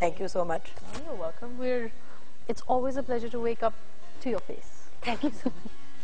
Thank you so much. You're welcome. It's always a pleasure to wake up to your face. Thank you so much.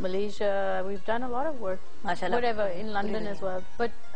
Malaysia, we've done a lot of work. Whatever in London as well. But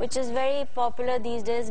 which is very popular these days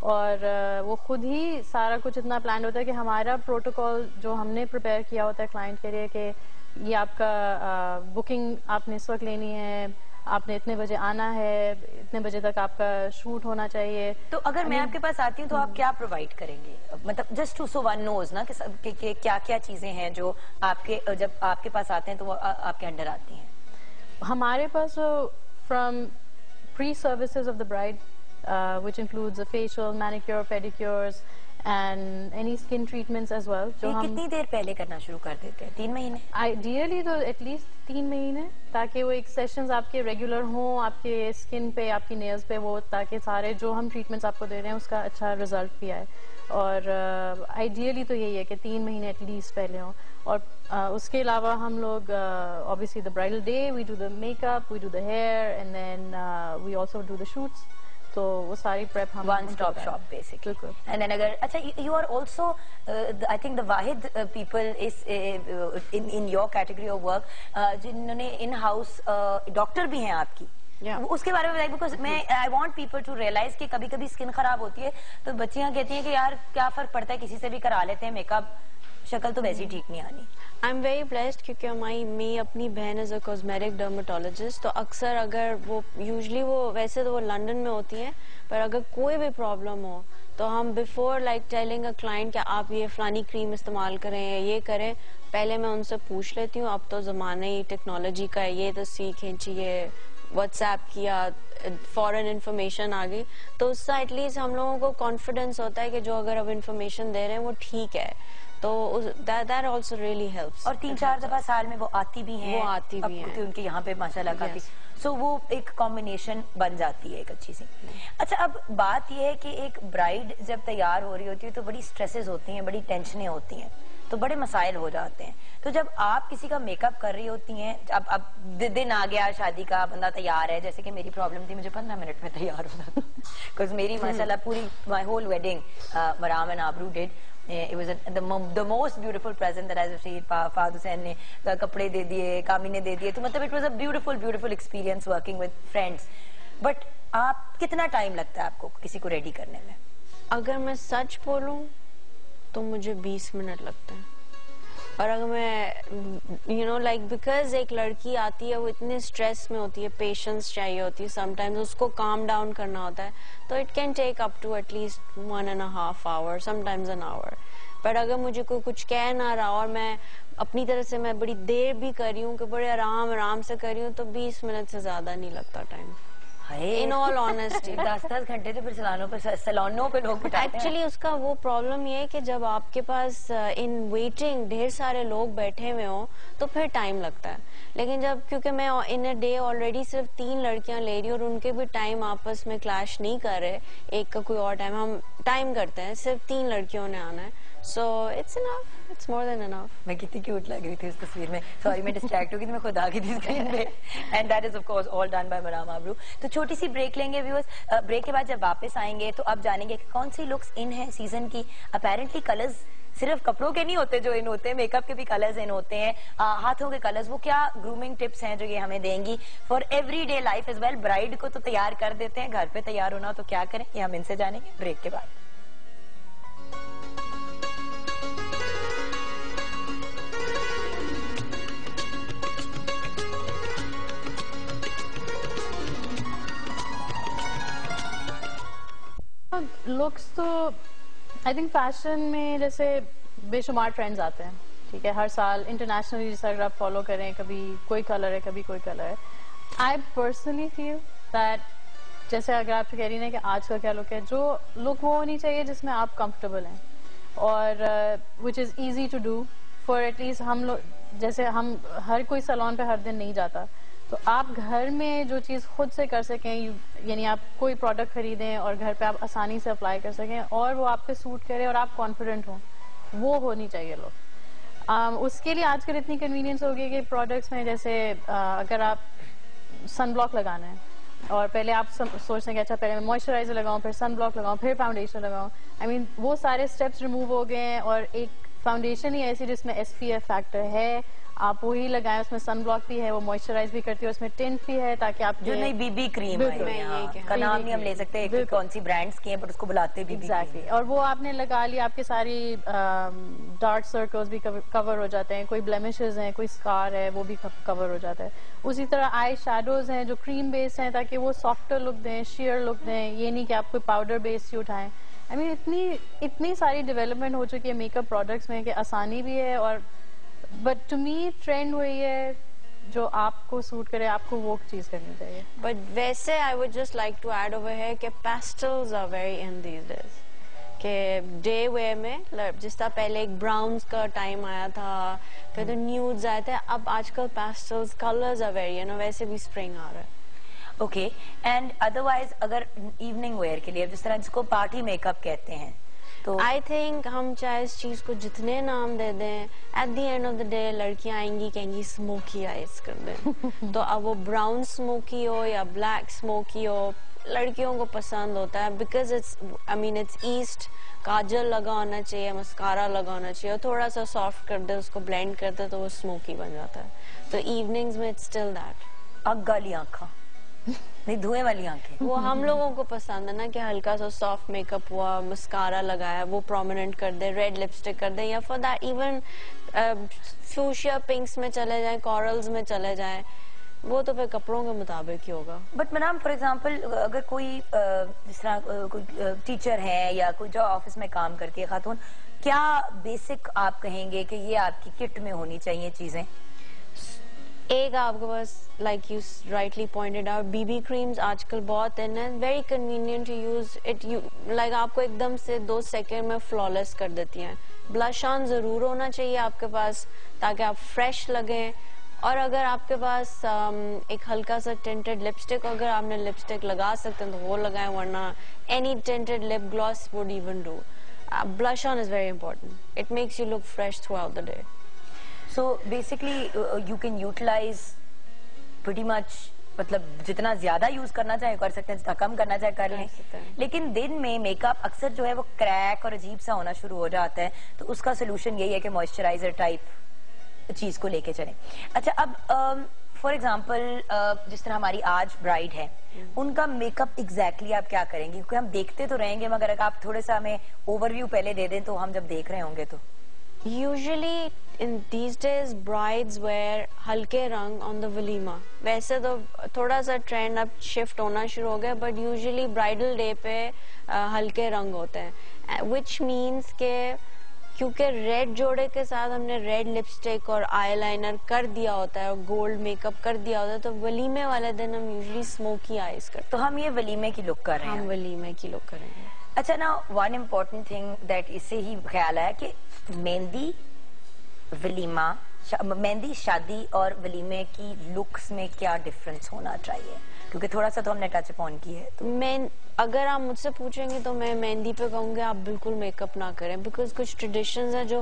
اور وہ خود ہی سارا کچھ اتنا plan ہوتا ہے کہ ہمارا پروٹوکول جو ہم نے پریپیئر کیا ہوتا ہے کلائنٹ کے لیے کہ یہ آپ کا بکنگ آپ نے اس وقت لینی ہے, آپ نے اتنے بجے آنا ہے, اتنے بجے تک آپ کا شوٹ ہونا چاہیے. تو اگر میں آپ کے پاس آتی ہوں تو آپ کیا پرووائڈ کریں گے, مطلب جسٹ سو ون نوز نا کہ کیا کیا چیزیں ہیں جو آپ کے جب آپ کے پاس آتے ہیں تو وہ آپ کے انڈر آتی ہیں؟ ہمارے پاس from pre services of the bride which includes a facial, manicure, pedicures and any skin treatments as well. جو ہم کتنی دیر پہلے کرنا شروع کر دیتے ہیں؟ 3 مہینے آئیڈیلی تو ایٹ لیسٹ 3 مہینے, تاکہ وہ ایک سیشنز آپ کے ریگولر ہوں آپ کے اسکن پہ, آپ کی نیلز پہ, وہ تاکہ سارے جو ہم ٹریٹمنٹس آپ کو دے رہے ہیں اس کا اچھا رزلٹ بھی آئے. اور آئیڈیلی تو یہی ہے کہ 3 مہینے ایٹ لیسٹ پہلے ہوں. اور اس کے علاوہ ہم لوگ obviously the bridal day we do the makeup, we do the hair and then we also do the shoots. تو وہ ساری پریپ ہم one stop shop basically. And then اگر اچھا you are also I think the واحد people in your category of work جنہوں نے in house doctor بھی ہیں آپ کی, اس کے بارے میں بتائیے. بیکاز میں I want people to realise کہ کبھی کبھی اسکن خراب ہوتی ہے تو بچیاں کہتی ہیں کہ یار کیا فرق پڑتا ہے, کسی سے بھی کرا لیتے ہیں میک اپ, شکل تو ویسی ٹھیک نہیں آنی. I'm very blessed کیونکہ میری اپنی بہن is a cosmetic dermatologist, تو اکثر اگر وہ یوزلی وہ ویسے تو وہ لنڈن میں ہوتی ہیں, پر اگر کوئی بھی پرابلم ہو تو ہم before like telling a client کہ آپ یہ فلانی کریم استعمال کریں یا یہ کریں, پہلے میں ان سے پوچھ لیتی ہوں. اب تو زمانہ ہی ٹیکنالوجی کا ہے, یہ تصویر کھینچی, یہ واٹس ایپ کیا, فوراً انفارمیشن آ گئی, تو اس سے ایٹ لیسٹ ہم لوگوں کو کانفیڈینس ہوتا ہے کہ جو اگر اب انفارمیشن دے رہے ہیں وہ ٹھیک ہے. تو that also really helps. اور 3-4 دفعہ سال میں وہ آتی بھی ہیں, وہ آتی بھی ہیں, ان کے یہاں پہ ماشاءاللہ کافی, سو وہ ایک کمبینیشن بن جاتی ہے ایک اچھی سی. اچھا اب بات یہ ہے کہ ایک برائڈ جب تیار ہو رہی ہوتی ہے تو بڑی سٹریسز ہوتی ہیں, بڑی ٹینشنیں ہوتی ہیں, تو بڑے مسائل ہو جاتے ہیں. تو جب آپ کسی کا میک اپ کر رہی ہوتی ہیں, اب دن آ گیا شادی کا, بندہ تیار ہے, جیسے کہ میری پرابلم تھی, مجھے 15 منٹ میں تیار ہونا تھا بیکاز میری ماشاءاللہ پوری my whole wedding Maram and Aabroo did. It was the most beautiful present that I received. Fahad Hussain نے کپڑے دے دیے, کامی نے دے دیے, تو مطلب it was a beautiful experience working with friends. But آپ کتنا ٹائم لگتا ہے آپ کو کسی کو ریڈی کرنے میں؟ اگر میں سچ بولوں تو مجھے 20 منٹ لگتے ہیں. اور اگر میں لائک بیکاز ایک لڑکی آتی ہے وہ اتنے اسٹریس میں ہوتی ہے, پیشنس چاہیے ہوتی ہے, سم ٹائمز اس کو کام ڈاؤن کرنا ہوتا ہے, تو it can take up to at least 1.5 hour, sometimes an hour. But اگر مجھے کوئی کچھ کہہ نہ رہا اور میں اپنی طرف سے میں بڑی دیر بھی کر رہی ہوں کہ بڑے آرام سے کر رہی ہوں, تو 20 منٹ سے زیادہ نہیں لگتا ٹائم. In all honesty 10 گھنٹے تو پھر سیلونوں پہ لوگ بٹاتے ہیں. ایکچولی اس کا وہ پرابلم یہ ہے کہ جب آپ کے پاس ان ویٹنگ ڈھیر سارے لوگ بیٹھے ہوئے ہوں تو پھر ٹائم لگتا ہے. لیکن جب کیونکہ میں ان اے ڈے آلریڈی صرف 3 لڑکیاں لے رہی ہوں اور ان کے بھی ٹائم آپس میں کلیش نہیں کر رہے, ایک کا کوئی اور ٹائم, ہم ٹائم کرتے ہیں, صرف 3 لڑکیوں نے آنا ہے, so it's enough, it's more دین انف. میں کتنی کیوٹ لگ رہی تھی اس تصویر میں, سوری میں ڈسٹریکٹ ہو گئی تھی, میں خود آ گئی تھی اسکرین پہ. And that is of course all done by Maram Aabroo. تو چھوٹی سی بریک لیں گے ویورز, بریک کے بعد جب واپس آئیں گے تو اب جانیں گے کہ کون سی لکس ان ہیں سیزن کی. اپیرنٹلی کلرز صرف کپڑوں کے نہیں ہوتے جو ان ہوتے ہیں, میک اپ کے بھی کلرز ان ہوتے ہیں, ہاتھوں کے کلرز, وہ کیا گرومنگ ٹپس ہیں جو یہ ہمیں دیں گی for every day life as well. Bride کو تو تیار کر دیتے ہیں, گھر پہ تیار ہونا تو کیا کریں, یہ ہم ان سے جانیں گے بریک کے بعد. لکس تو آئی تھنک فیشن میں جیسے بے شمار ٹرینڈز آتے ہیں, ٹھیک ہے, ہر سال انٹرنیشنلی جیسا اگر آپ فالو کریں, کبھی کوئی کلر ہے کبھی کوئی کلر ہے. آئی پرسنلی فیل دیٹ جیسے اگر آپ سے کہہ رہی ہیں کہ آج کا کیا لک ہے, جو لک وہ ہونی چاہیے جس میں آپ کمفرٹیبل ہیں اور which is easy to do for at least ہم لوگ, جیسے ہم ہر کوئی سیلون پہ ہر دن نہیں جاتا, تو آپ گھر میں جو چیز خود سے کر سکیں, یعنی آپ کوئی پروڈکٹ خریدیں اور گھر پہ آپ آسانی سے اپلائی کر سکیں اور وہ آپ پہ سوٹ کرے اور آپ کانفیڈنٹ ہوں, وہ ہونی چاہیے لوگ. اس کے لیے آج کل اتنی کنوینئنس ہو گئی کہ پروڈکٹس میں جیسے اگر آپ سن بلاک لگانا ہے اور پہلے آپ سوچتے ہیں کہ اچھا پہلے میں موئسچرائزر لگاؤں, پھر سن بلاک لگاؤں, پھر فاؤنڈیشن لگاؤں, آئی مین وہ سارے اسٹیپس ریموو ہو گئے ہیں اور ایک فاؤنڈیشن ہی ایسی جس میں SPF فیکٹر ہے, آپ وہی لگائیں, اس میں سن بلاک بھی ہے, وہ موئسچرائز بھی کرتی ہے, اس میں ٹنٹ بھی ہے تاکہ آپ جو نئی BB کریم کا نام نہیں ہم لے سکتے کہ کون سی برانڈز کی ہیں, بٹ اس کو بلاتے BB کریم. اور وہ آپ نے لگا لی, آپ کی ساری ڈارک سرکلز بھی کور ہو جاتے ہیں, کوئی بلیمشز ہیں, کوئی اسکار ہے, وہ بھی کور ہو جاتا ہے. اسی طرح آئی شیڈوز ہیں جو کریم بیس ہیں تاکہ وہ سافٹر لک دیں, شیئر لک دیں, یہ نہیں کہ آپ کوئی پاؤڈر بیس ہی اٹھائیں. I mean اتنی ساری ڈیولپمنٹ ہو چکی ہے میک اپ پروڈکٹس میں کہ آسانی بھی ہے, اور بٹ ٹو می ٹرینڈ وہی ہے جو آپ کو سوٹ کرے, آپ کو وہ چیز کرنی چاہیے. بٹ ویسے I would just like to add over ہے کہ pastels are very in these days, کہ ڈے ویئر میں جس طرح پہلے ایک براؤنز کا ٹائم آیا تھا, پھر تو نیوڈز آئے تھے, اب آج کل پیسٹلز کلرز آر ویری ویسے بھی اسپرنگ آ رہا ہے. اوکے, اینڈ ادروائز اگر ایوننگ ویئر کے لیے جس طرح جس کو پارٹی میک اپ کہتے ہیں, تو آئی تھنک ہم چاہے اس چیز کو جتنے نام دے دیں, at the end of the day لڑکیاں آئیں گی کہیں گی اسموکی آئیز کر دیں. تو اب وہ براؤن اسموکی ہو یا بلیک اسموکی ہو, لڑکیوں کو پسند ہوتا ہے, بیکاز اٹس ایسٹ. کاجل لگا ہونا چاہیے, مسکارا لگا ہونا چاہیے, اور تھوڑا سا سافٹ کر دے, اس کو بلینڈ کر دے تو وہ اسموکی بن جاتا ہے. تو ایوننگز میں اٹس اسٹل دیٹ. آگ والی آنکھاں نہیں, دھوئیں والی آنکھیں, وہ ہم لوگوں کو پسند ہے نا کہ ہلکا سا سافٹ میک اپ ہوا, مسکارا لگایا, وہ پرومیننٹ کر دے, ریڈ لپسٹک کر دے, یا فار دیٹ ایون فیوشیا پنکس میں چلے جائیں, کورلز میں چلے جائیں, وہ تو پھر کپڑوں کے مطابق ہی ہوگا. بٹ میم فار ایگزامپل اگر کوئی جس طرح کوئی ٹیچر ہے یا کوئی جو آفس میں کام کرتی ہے خاتون, کیا بیسک آپ کہیں گے کہ یہ آپ کی کٹ میں ہونی چاہیے چیزیں؟ ایک آپ کے پاس like you rightly pointed out, BB creams آج کل بہت ہیں, very convenient to use it, like آپ کو ایک دم سے 2 سیکنڈ میں فلالیس کر دیتی ہیں. بلش آن ضرور ہونا چاہیے آپ کے پاس تاکہ آپ فریش لگیں, اور اگر آپ کے پاس ایک ہلکا سا ٹینٹڈ لپسٹک, اگر آپ نے لپسٹک لگا سکتے ہیں تو وہ لگائیں, ورنہ any tinted lip gloss would even do. Blush on is very important, it makes you look fresh throughout the day. So basically you can utilize pretty much, مطلب جتنا زیادہ یوز کرنا چاہے کر سکتے ہیں, جتنا کم کرنا چاہے کر لیں. لیکن دن میں میک اپ اکثر جو ہے وہ کریک اور عجیب سا ہونا شروع ہو جاتا ہے, تو اس کا سولوشن یہی ہے کہ موئسچرائزر ٹائپ چیز کو لے کے چلیں. اچھا, اب فار ایگزامپل جس طرح ہماری آج برائڈ ہے, ان کا میک اپ ایگزیکٹلی آپ کیا کریں گے؟ کیونکہ ہم دیکھتے تو رہیں گے, مگر اگر آپ تھوڑا سا ہمیں اوور ویو پہلے دے دیں تو ہم جب دیکھ رہے ہوں گے تو. Usually in these days brides wear ہلکے رنگ on the walima. ویسے تو تھوڑا سا ٹرینڈ اب شفٹ ہونا شروع ہو گیا, بٹ یوزلی برائڈل ڈے پہ ہلکے رنگ ہوتے ہیں, which means کہ کیونکہ ریڈ جوڑے کے ساتھ ہم نے ریڈ لپسٹک اور آئی لائنر کر دیا ہوتا ہے اور گولڈ میک اپ کر دیا ہوتا ہے, تو ولیمے والے دن ہم یوزلی اسموکی آئیز کرتے ہیں. تو ہم یہ ولیمے کی لک کر رہے ہیں, ہم ولیمے کی لک کریں گے. اچھا نا, ون امپورٹنٹ تھنگ دیٹ اس سے ہی خیال آیا کہ مہندی ولیمہ, مہندی شادی اور ولیمے کی لکس میں کیا ڈفرنس ہونا چاہیے؟ کیونکہ تھوڑا سا تو ہم نے ٹچ اپون کی ہے. تو میں اگر آپ مجھ سے پوچھیں گے تو میں مہندی پہ کہوں گی آپ بالکل میک اپ نہ کریں, بیکاز کچھ ٹریڈیشنز ہیں جو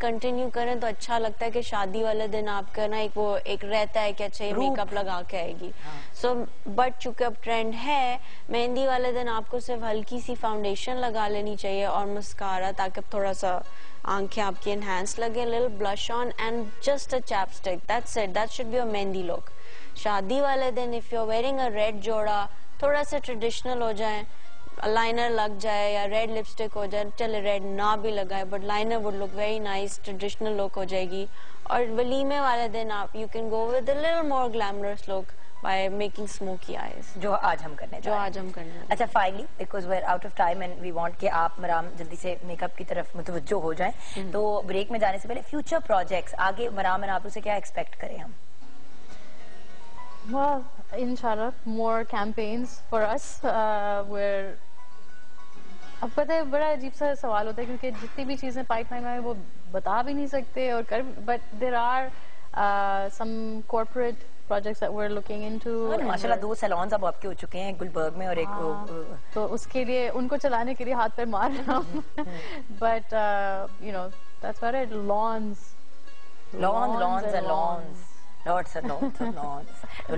کنٹینیو کریں تو اچھا لگتا ہے کہ شادی والے دن آپ کا نا ایک رہتا ہے کہ اچھا یہ میک اپ لگا کے آئے گی. سو بٹ چونکہ اب ٹرینڈ ہے, مہندی والے دن آپ کو صرف ہلکی سی فاؤنڈیشن لگا لینی چاہیے اور مسکارا, تاکہ تھوڑا سا آنکھیں آپ کی انہینس لگے, little blush on and just a chapstick, that's it, that should be a mehndi look. شادی والے دن if you are wearing a red jora, تھوڑا سا ٹریڈیشنل ہو جائیں, لائنر لگ جائے یا ریڈ لپسٹک ہو جائے, چلے ریڈ نہ بھی لگائے but liner would look very nice, traditional look ہو جائے گی. اور ولیمے والے دن آپ you can go with a little more glamorous look by making smoky eyes, جو آج ہم کرنے جو آج ہم کرنے. اچھا, finally because we are out of time and we want کہ آپ مرام جلدی سے میک اپ کی طرف متوجہ ہو جائیں, تو بریک میں جانے سے پہلے فیوچر پروجیکٹس آگے مرام اور آپ سے کیا ایکسپیکٹ کریں ہم؟ Well, inshallah, more campaigns for us. Where اب پتہ ہے بڑا عجیب سا سوال ہوتا ہے کیونکہ جتنی بھی چیزیں پائپ لائن میں وہ بتا بھی نہیں سکتے اور کر, but there are some corporate projects that we're looking into. ماشاءاللہ 2 سیلونز اب آپ کے ہو چکے ہیں, گلبرگ میں اور ایک, تو اس کے لیے ان کو چلانے کے لیے ہاتھ پیر مار رہا ہوں, but you know that's what it lawns and lawns. Lots and lots and lots.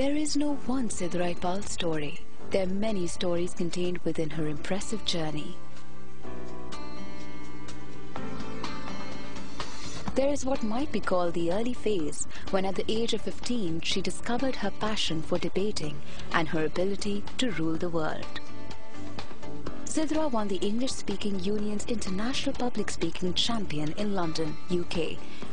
There is no one Sidra Iqbal story. There are many stories contained within her impressive journey. There is what might be called the early phase, when at the age of 15 she discovered her passion for debating and her ability to rule the world. Sidra won the English-speaking Union's International Public Speaking Champion in London, UK,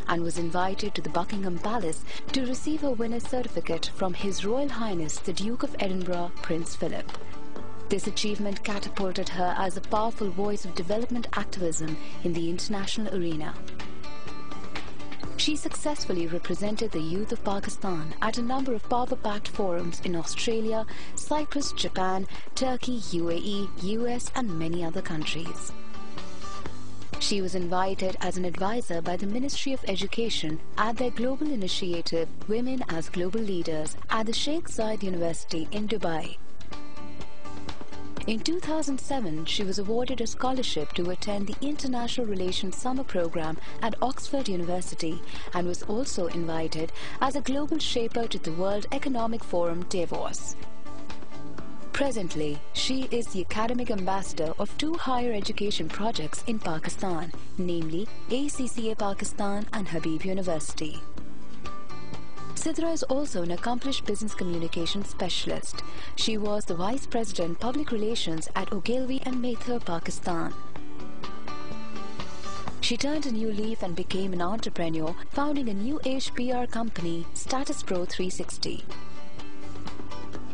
and was invited to the Buckingham Palace to receive a winner's certificate from His Royal Highness the Duke of Edinburgh, Prince Philip. This achievement catapulted her as a powerful voice of development activism in the international arena. She successfully represented the youth of Pakistan at a number of power-packed forums in Australia, Cyprus, Japan, Turkey, UAE, US and many other countries. She was invited as an advisor by the Ministry of Education at their global initiative Women as Global Leaders at the Sheikh Zayed University in Dubai. In 2007, she was awarded a scholarship to attend the International Relations Summer Program at Oxford University and was also invited as a global shaper to the World Economic Forum Davos. Presently, she is the academic ambassador of 2 higher education projects in Pakistan, namely ACCA Pakistan and Habib University. Sidra is also an accomplished business communication specialist. She was the Vice President Public Relations at Ogilvy and Mather, Pakistan. She turned a new leaf and became an entrepreneur, founding a new age PR company, Status Pro 360.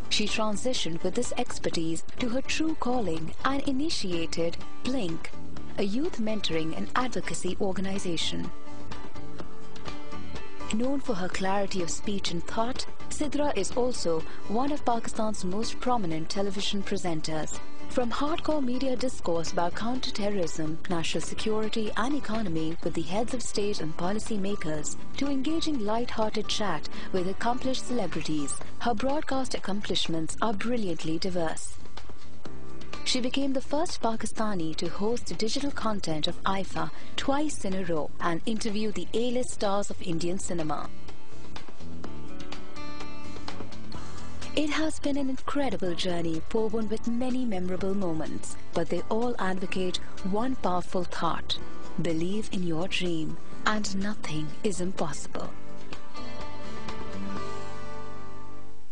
She transitioned with this expertise to her true calling and initiated Blink, a youth mentoring and advocacy organization. Known for her clarity of speech and thought, Sidra is also one of Pakistan's most prominent television presenters. From hardcore media discourse about counter-terrorism, national security and economy with the heads of state and policy makers, to engaging light-hearted chat with accomplished celebrities, her broadcast accomplishments are brilliantly diverse. She became the first Pakistani to host digital content of IFA twice in a row and interview the A-list stars of Indian cinema. It has been an incredible journey woven with many memorable moments, but they all advocate one powerful thought: believe in your dream and nothing is impossible.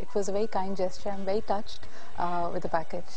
it was a very kind gesture. I'm very touched with the package.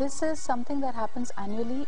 This is something that happens annually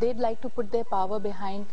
They'd like to put their power behind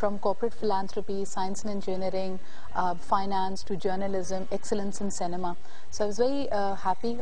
from corporate philanthropy, science and engineering, finance to journalism, excellence in cinema. So I was very happy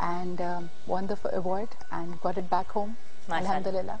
and won the award and got it back home. Alhamdulillah.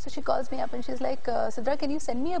So she calls me up and she's like, Sidra, can you send me a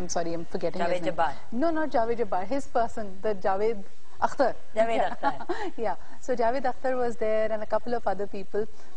I'm sorry, I'm forgetting his name. Javed Jabbar. No, not Javed Jabbar. His person, the Javed Akhtar. Javed Akhtar. Yeah. So Javed Akhtar was there and a couple of other people.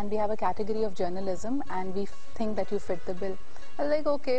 and we have a category of journalism and we think that you fit the bill. I was like, okay.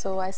So I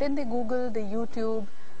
Then they Googled, the YouTube,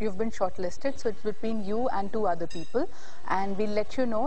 you've been shortlisted, so it's between you and 2 other people and we'll let you know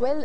Well,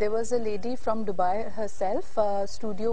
There was a lady from Dubai herself, Studio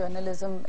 journalism,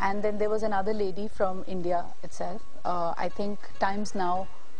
and then there was another lady from India itself. I think Times Now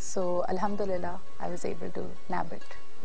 So alhamdulillah I was able to nab it.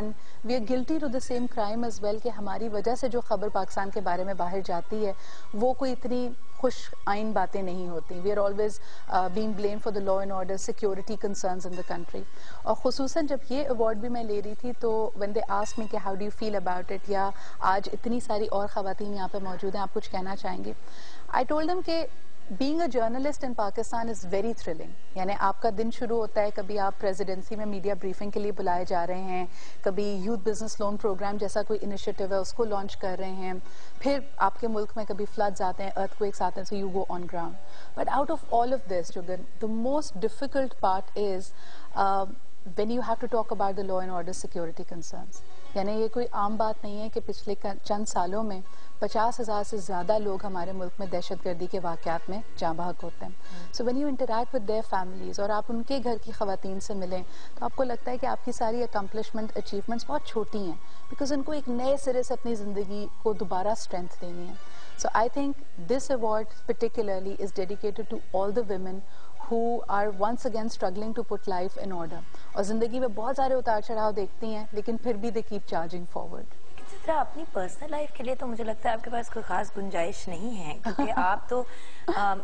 and we are guilty to the same crime as well کہ ہماری وجہ سے جو خبر پاکستان کے بارے میں باہر جاتی ہے وہ کوئی اتنی خوش آئین باتیں نہیں ہوتی. We are always being blamed for the law and order, security concerns in the country. اور خصوصاً جب یہ ایوارڈ بھی میں لے رہی تھی تو when they asked me کہ how do you feel about it, یا آج اتنی ساری اور خواتین یہاں پہ موجود ہیں, آپ کچھ کہنا چاہیں گی. I told them کہ being a journalist in Pakistan is very thrilling. یعنی آپ کا دن شروع ہوتا ہے, کبھی آپ پریزیڈنسی میں میڈیا بریفنگ کے لیے بلائے جا رہے ہیں, کبھی یوتھ بزنس لون پروگرام جیسا کوئی انیشیٹو ہے اس کو لانچ کر رہے ہیں, پھر آپ کے ملک میں کبھی فلڈز آتے ہیں, ارتھ کویکس آتے ہیں, so you go on ground. But out of all of this, Jugan, the most difficult part is when you have to talk about the law and order security concerns. یعنی یہ کوئی عام بات نہیں ہے کہ پچھلے چند سالوں میں 50,000 سے زیادہ لوگ ہمارے ملک میں دہشت گردی کے واقعات میں جاں بحق ہوتے ہیں. So when you interact with their families اور آپ ان کے گھر کی خواتین سے ملیں تو آپ کو لگتا ہے کہ آپ کی ساری اکمپلشمنٹ اچیومنٹس بہت چھوٹی ہیں, بیکاز ان کو ایک نئے سرے سے اپنی زندگی کو دوبارہ اسٹرینتھ دینی ہے. So I think this award particularly is dedicated to all the women who are once again struggling to put life in order. اور زندگی میں بہت سارے اتار چڑھاؤ دیکھتی ہیں لیکن پھر بھی they keep charging forward. جس طرح اپنی پرسنل لائف کے لیے تو مجھے لگتا ہے آپ کے پاس کوئی خاص گنجائش نہیں ہے, کیونکہ آپ تو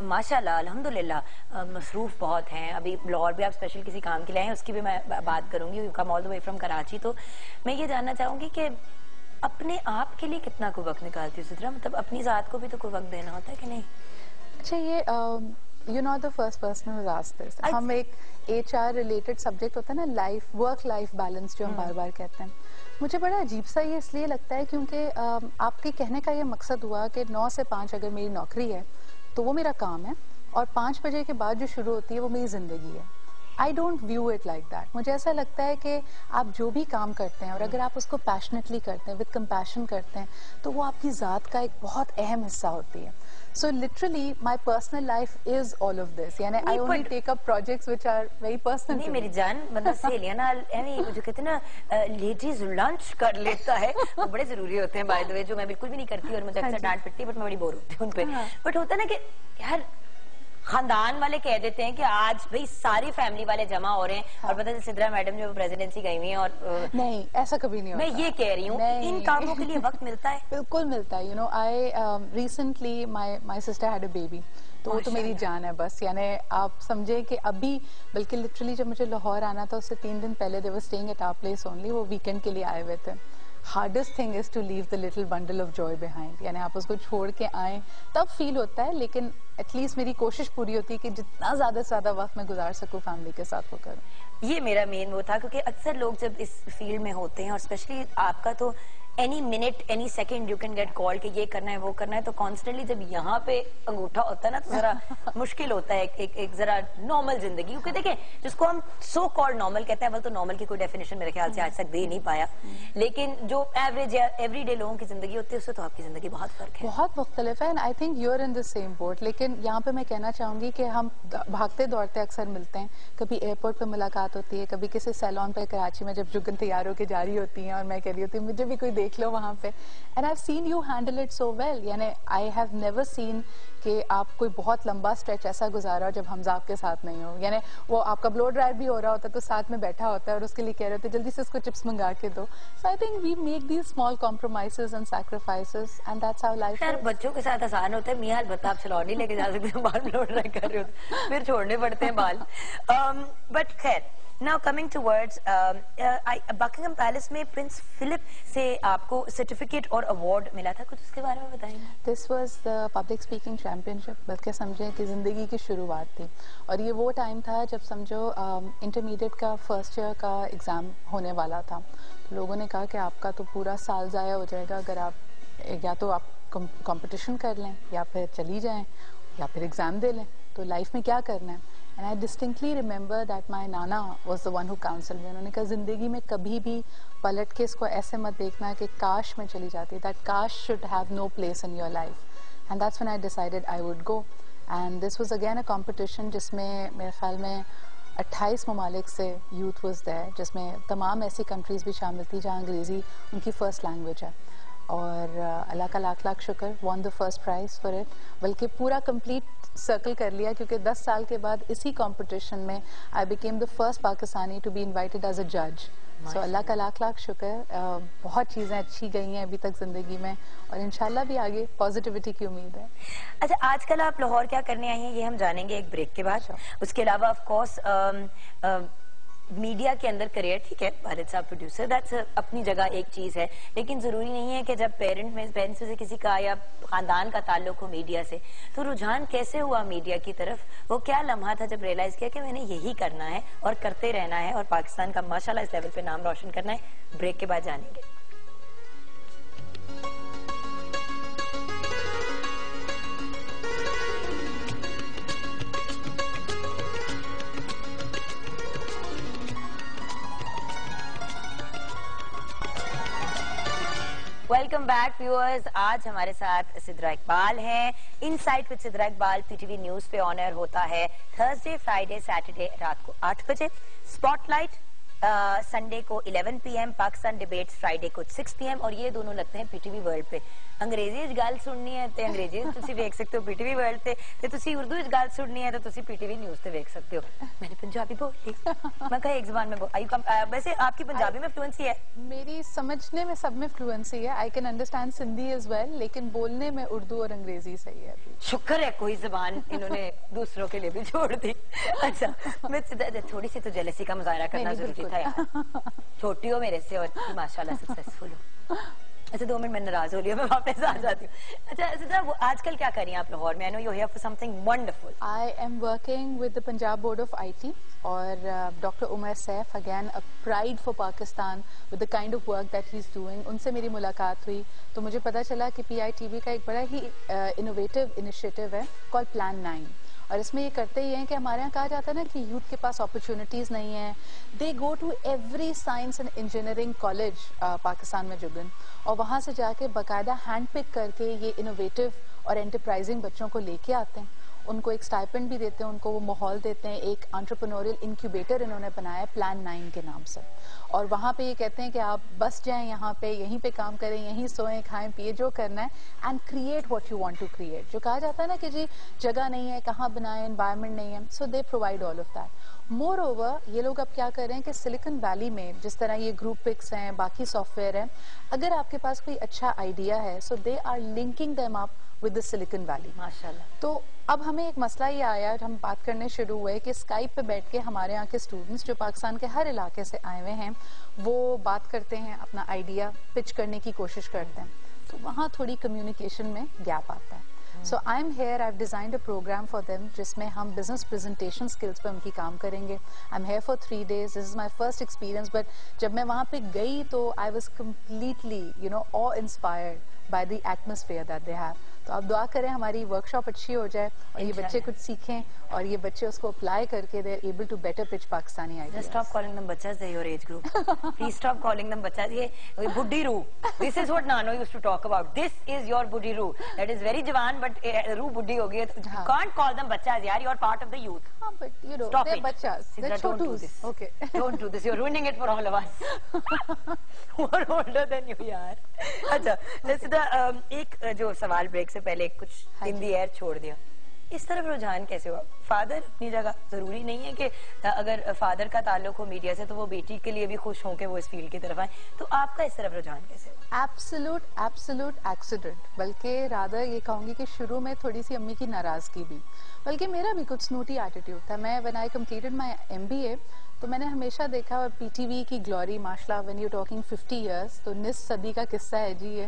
ماشاءاللہ الحمدللہ مصروف بہت ہیں. ابھی لاہور بھی آپ اسپیشل کسی کام کے لیے آئے ہیں, اس کی بھی میں بات کروں گی. You come all the way from Karachi. تو میں یہ جاننا چاہوں گی کہ اپنے آپ کے لیے کتنا کوئی وقت نکالتی ہوں سدرا, مطلب اپنی ذات کو بھی تو کوئی وقت دینا ہوتا ہے کہ نہیں؟ اچھا, یہ you're not the first person who's asked this. ہم ایک HR related subject ہوتا ہے نا, لائف ورک لائف بیلنس جو ہم بار بار کہتے ہیں. مجھے بڑا عجیب سا یہ اس لیے لگتا ہے کیونکہ آپ کے کہنے کا یہ مقصد ہوا کہ 9 سے 5 اگر میری نوکری ہے تو وہ میرا کام ہے, اور 5 بجے کے بعد جو شروع ہوتی ہے وہ میری زندگی ہے. I don't view it like that. مجھے ایسا لگتا ہے کہ آپ جو بھی کام کرتے ہیں اور اگر آپ اس کو passionately کرتے ہیں, with compassion کرتے ہیں, تو وہ آپ کی ذات کا ایک بہت اہم حصہ ہوتی ہے. So literally my personal life is all of this. یعنی I only take up projects which are very personal. نہیں میری جان, مطلب سہیلیاں نا جو کہتے ہیں نا لیڈیز لنچ کر لیتا ہے, وہ بڑے ضروری ہوتے ہیں بائی دا وے, جو میں بالکل بھی نہیں کرتی اور مجھے اکثر ڈانٹ پڑتی ہے, بٹ میں بڑی بور ہوتی ہوں ان پہ. بٹ ہوتا ہے نا کہ یار خاندان والے کہہ دیتے ہیں کہ آج بھئی ساری فیملی والے جمع ہو رہے ہیں, اور پتہ ہے سدرا میڈم جو پریزیڈنسی گئی ہوئی ہیں, اور نہیں ایسا کبھی نہیں ہوتا. میں یہ کہہ رہی ہوں ان کاموں کے لیے وقت ملتا ہے؟ بالکل ملتا ہے. You know I recently my sister had a baby, تو وہ تو میری جان ہے بس. یعنی آپ سمجھے کہ ابھی بلکہ لٹرلی جب مجھے لاہور آنا تھا اس سے 3 دن پہلے they were staying at our place only, وہ ویکینڈ کے لیے آئے ہوئے تھے. hardest thing is to leave the little bundle of joy behind. یعنی آپ اس کو چھوڑ کے آئیں تب فیل ہوتا ہے, لیکن ایٹ لیسٹ میری کوشش پوری ہوتی ہے کہ جتنا زیادہ سے زیادہ وقت میں گزار سکوں فیملی کے ساتھ وہ کروں. یہ میرا مین وہ تھا, کیونکہ اکثر لوگ جب اس فیلڈ میں ہوتے ہیں, اور اسپیشلی آپ کا تو any minute any second you can get call کہ یہ کرنا ہے وہ کرنا ہے, تو کانسٹنٹلی جب یہاں پہ انگوٹھا ہوتا ہے نا تو ذرا مشکل ہوتا ہے ایک ذرا نارمل زندگی. کیونکہ دیکھیں جس کو ہم سو کالڈ نارمل کہتے ہیں, وہ تو نارمل کی کوئی ڈیفینیشن میرے خیال سے آج تک دے نہیں پایا, لیکن جو ایوریج یا ایوری ڈے لوگوں کی زندگی ہوتی ہے اس سے تو آپ کی زندگی بہت فرق ہے, بہت مختلف ہے. And I think you are in the same boat. لیکن یہاں پہ میں کہنا چاہوں گی کہ ہم بھاگتے دوڑتے اکثر ملتے ہیں, کبھی ایئرپورٹ پہ ملاقات ہوتی ہے, کبھی کسی سیلون پہ کراچی میں جب جگن تیار ہو کے جاری ہوتی ہیں اور میں کہہ رہی ہوتی ہوں مجھے بھی کوئی دیکھ لو وہاں پہ. And I've seen you handle it so well. یعنی I have never seen کہ آپ کوئی بہت لمبا اسٹریچ ایسا گزارا جب حمزہ آپ کے ساتھ نہیں ہو. یعنی وہ آپ کا بلو ڈرائر بھی ہو رہا ہوتا ہے تو ساتھ میں بیٹھا ہوتا ہے اور اس کے لیے کہہ رہے ہوتے جلدی سے اس کو چپس منگا کے دو. So I think we make these small compromises and sacrifices and that's how life is. بچوں کے ساتھ آسان ہوتا ہے, میاں البتہ آپ چلاؤ نہیں لے کے جا سکتے, بال بلو ڈرائر کر رہے ہوتے پھر چھوڑنے پڑتے ہیں بال. بٹ خیر, Now coming towards Buckingham Palace میں پرنس فلپ سے آپ کو سرٹیفکیٹ اور ایوارڈ ملا تھا, کچھ اس کے بارے میں بتائیں گے؟ This was the public speaking championship. بلکہ سمجھیں کہ زندگی کی شروعات تھی, اور یہ وہ ٹائم تھا جب سمجھو انٹرمیڈیٹ کا فرسٹ ایئر کا ایگزام ہونے والا تھا. لوگوں نے کہا کہ آپ کا تو پورا سال ضائع ہو جائے گا اگر آپ یا تو آپ کمپٹیشن کر لیں یا پھر چلی جائیں یا پھر ایگزام دے لیں, تو لائف میں کیا کرنا ہے. And I distinctly remember that my nana was the one who counseled me. انہوں نے کہا زندگی میں کبھی بھی پلٹ کے اس کو ایسے مت دیکھنا کہ کاش میں چلی جاتی, that کاش should have no place in your life. And that's when I decided I would go. And this was again a competition جس میں میرے خیال میں 28 ممالک سے youth was there, جس میں تمام ایسی کنٹریز بھی شامل تھی جہاں انگریزی ان کی فرسٹ لینگویج ہے. اور اللہ کا لاکھ لاکھ شکر, won the first prize for it, بلکہ پورا complete circle کر لیا کیونکہ 10 سال کے بعد اسی competition میں I became the first Pakistani to be invited as a judge. So اللہ کا لاکھ لاکھ شکر. بہت چیزیں اچھی گئی ہیں ابھی تک زندگی میں اور انشاءاللہ بھی آگے پازیٹیوٹی کی امید ہے. اچھا, آج کل آپ لاہور کیا کرنے آئی ہیں یہ ہم جانیں گے ایک بریک کے بعد. اس کے علاوہ آف کورس میڈیا کے اندر کریئر, ٹھیک ہے, والد صاحب پروڈیوسر, دیٹس اپنی جگہ ایک چیز ہے, لیکن ضروری نہیں ہے کہ جب پیرنٹس سے کسی کا یا خاندان کا تعلق ہو میڈیا سے, تو رجحان کیسے ہوا میڈیا کی طرف؟ وہ کیا لمحہ تھا جب ریئلائز کیا کہ میں نے یہی کرنا ہے اور کرتے رہنا ہے اور پاکستان کا ماشاءاللہ اس لیول پہ نام روشن کرنا ہے؟ بریک کے بعد جانیں گے. Welcome back viewers. آج ہمارے ساتھ سدرا اقبال ہیں. In sight with Sidra Iqbal P T V news پہ آن ایئر ہوتا ہے تھرسڈے, فرائیڈے, سیٹرڈے رات کو 8 بجے. اسپاٹ لائٹ سنڈے کو 11 PM, پاکستان ڈیبیٹس فرائیڈے کو 6 PM, اور یہ دونوں لگتے ہیں پی ٹی وی ورلڈ پہ. انگریزی گل سننی ہے تو انگریزی تسی ویکھ سکتے ہو پی ٹی وی ورلڈ تے, تے تسی اردو گل سننی ہے تو تسی پی ٹی وی نیوز تے ویکھ سکتے ہو. میں نے پنجابی بول لی, میں کہا ایک زبان میں ویسے آپ کی پنجابی میں فلوئنسی ہے؟ میری سمجھنے میں سب میں فلوئنسی ہے. I can understand Sindhi as well, لیکن بولنے میں اردو اور انگریزی صحیح ہے. شکر ہے کوئی زبان انہوں نے دوسروں کے لیے بھی چھوڑ دی. اچھا, میں تھوڑی سی تو جیلسی کا مظاہرہ کرنا ضروری تھا یار. چھوٹی ہو میرے سے اور ماشاءاللہ سکسیسفل ہو. اچھا 2 منٹ میں ناراض ہو لیا, میں واپس آ جاتی ہوں. اچھا سدرا, آج کل کیا کر رہی ہیں آپ لاہور میں؟ I know you're here for something wonderful. I am working with the Punjab Board of IT اور Dr. Umar Saif, again a pride for Pakistan with the kind of work that he's doing. ان سے میری ملاقات ہوئی تو مجھے پتا چلا کہ PITV کا ایک بڑا ہی innovative initiative ہے called Plan 9, اور اس میں یہ کرتے ہی ہیں کہ ہمارے یہاں کہا جاتا ہے نا کہ یوتھ کے پاس اپرچونٹیز نہیں ہیں. They go to every science and engineering college Pakistan میں جبن, اور وہاں سے جا کے باقاعدہ ہینڈ پک کر کے یہ انوویٹو اور انٹرپرائزنگ بچوں کو لے کے آتے ہیں. ان کو ایک اسٹائپنڈ بھی دیتے ہیں, ان کو وہ ماحول دیتے ہیں. ایک انٹرپرینوریل انکیوبیٹر انہوں نے بنایا پلان 9 کے نام سے, اور وہاں پہ یہ کہتے ہیں کہ آپ بس جائیں یہاں پہ, یہیں پہ کام کریں, یہیں سوئیں کھائیں پیے جو کرنا ہے, and create what you want to create. جو کہا جاتا ہے نا کہ جی جگہ نہیں ہے, کہاں بنائیں, انوائرمنٹ نہیں ہے, so they provide all of that. Moreover یہ لوگ اب کیا کر رہے ہیں کہ سلیکن ویلی میں جس طرح یہ گروپ پکس ہیں, باقی سافٹ ویئر ہیں, اگر آپ کے پاس کوئی اچھا آئیڈیا ہے, so they are linking them up with the Silicon Valley. ماشاءاللہ. تو اب ہمیں ایک مسئلہ یہ آیا, ہم بات کرنے شروع ہوئے کہ اسکائپ پہ بیٹھ کے ہمارے یہاں کے اسٹوڈنٹس جو پاکستان کے ہر علاقے سے آئے ہوئے ہیں وہ بات کرتے ہیں, اپنا آئیڈیا پچ کرنے کی کوشش کرتے ہیں, تو وہاں تھوڑی کمیونیکیشن میں گیپ آتا ہے. So I'm here, I've designed a program for them جس میں ہم business presentation skills پہ ان کی کام کریں گے. I'm here for 3 days, this is my first experience, but جب میں وہاں پہ گئی تو I was completely, awe-inspired by the atmosphere that they have. تو آپ دعا کریں ہماری ورکشاپ اچھی ہو جائے اور یہ بچے کچھ سیکھیں اور یہ بچے اس کو اپلائی کر کے they're able to better pitch Pakistani ideas. Just stop calling them bachas, they're your age group. Please stop calling them bachas. یہ buddhi roo. This is what Nano used to talk about. This is your buddhi roo. That is very jawan, but roo buddhi ho gayi hai. You can't call them bachas, yaar. You are part of the youth. But Stop they're it. bachas. They're Don't do chotus. this. Okay. Don't do this. You're ruining it for all of us. Who are older than you, yaar. اچھا سیدھا ایک جو سوال break سے پہلے کچھ ان دی year چھوڑ دیا, اس طرف رجحان کیسے ہوا؟ فادر اپنی جگہ, ضروری نہیں ہے کہ اگر فادر کا تعلق ہو میڈیا سے تو وہ بیٹی کے لیے بھی خوش ہوں کہ وہ اس فیلڈ کی طرف آئیں, تو آپ کا اس طرف رجحان کیسے ہوا؟ Absolute accident. بلکہ رادر یہ کہوں گی کہ شروع میں تھوڑی سی امی کی ناراضگی بھی, بلکہ میرا بھی کچھ سنوٹی ایٹیٹیوڈ تھا. میں when I completed my MBA تو میں نے ہمیشہ دیکھا پی ٹی وی کی گلوری ماشاءاللہ when you're talking 50 years تو نصف صدی کا قصہ ہے جی یہ,